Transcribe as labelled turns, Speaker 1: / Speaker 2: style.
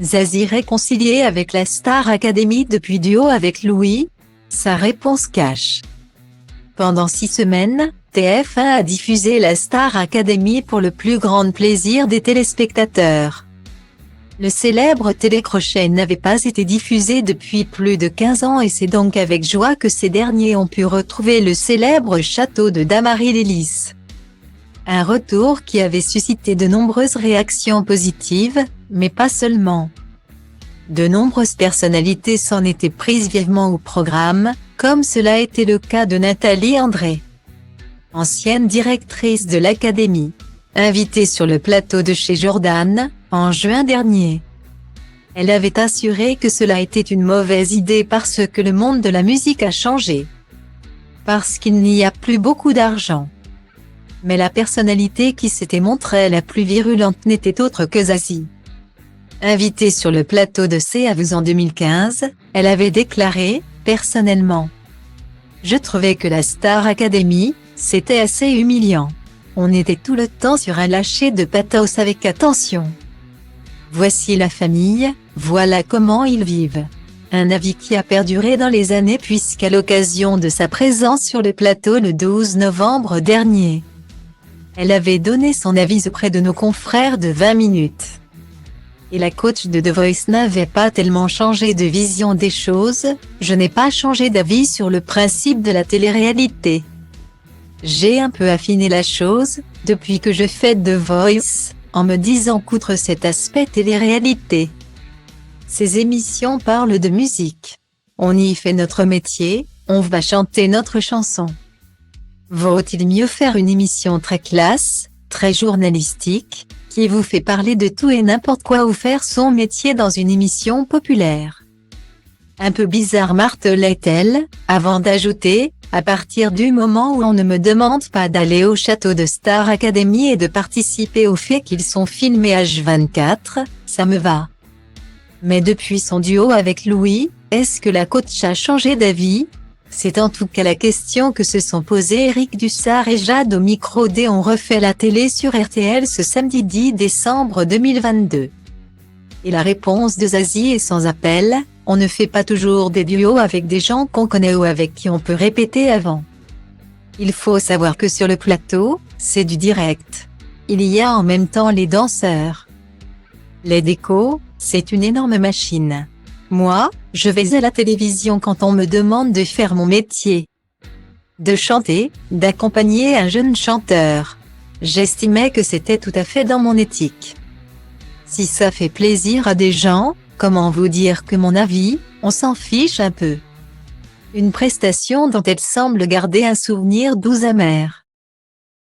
Speaker 1: Zazie réconciliée avec la Star Academy depuis duo avec Louis? Sa réponse cache. Pendant 6 semaines, TF1 a diffusé la Star Academy pour le plus grand plaisir des téléspectateurs. Le célèbre télécrochet n'avait pas été diffusé depuis plus de 15 ans et c'est donc avec joie que ces derniers ont pu retrouver le célèbre château de Damary-les-Lys. Un retour qui avait suscité de nombreuses réactions positives, mais pas seulement. De nombreuses personnalités s'en étaient prises vivement au programme, comme cela a été le cas de Nathalie André, ancienne directrice de l'Académie, invitée sur le plateau de chez Jordan, en juin dernier. Elle avait assuré que cela était une mauvaise idée parce que le monde de la musique a changé. Parce qu'il n'y a plus beaucoup d'argent. Mais la personnalité qui s'était montrée la plus virulente n'était autre que Zazie. Invitée sur le plateau de C'est à vous en 2015, elle avait déclaré, personnellement. Je trouvais que la Star Academy, c'était assez humiliant. On était tout le temps sur un lâcher de pathos avec attention. Voici la famille, voilà comment ils vivent. Un avis qui a perduré dans les années puisqu'à l'occasion de sa présence sur le plateau le 12 novembre dernier, elle avait donné son avis auprès de nos confrères de 20 minutes. Et la coach de The Voice n'avait pas tellement changé de vision des choses, je n'ai pas changé d'avis sur le principe de la télé-réalité. J'ai un peu affiné la chose, depuis que je fais The Voice, en me disant qu'outre cet aspect télé-réalité, ces émissions parlent de musique. On y fait notre métier, on va chanter notre chanson. Vaut-il mieux faire une émission très classe, très journalistique, qui vous fait parler de tout et n'importe quoi ou faire son métier dans une émission populaire? Un peu bizarre martelait-elle, avant d'ajouter, à partir du moment où on ne me demande pas d'aller au château de Star Academy et de participer au fait qu'ils sont filmés H24, ça me va. Mais depuis son duo avec Louis, est-ce que la coach a changé d'avis? C'est en tout cas la question que se sont posés Eric Dussard et Jade au micro d'« On refait la télé » sur RTL ce samedi 10 décembre 2022. Et la réponse de Zazie est sans appel, on ne fait pas toujours des duos avec des gens qu'on connaît ou avec qui on peut répéter avant. Il faut savoir que sur le plateau, c'est du direct. Il y a en même temps les danseurs. Les décos, c'est une énorme machine. Moi, je vais à la télévision quand on me demande de faire mon métier. De chanter, d'accompagner un jeune chanteur. J'estimais que c'était tout à fait dans mon éthique. Si ça fait plaisir à des gens, comment vous dire que mon avis, on s'en fiche un peu. Une prestation dont elle semble garder un souvenir doux amer.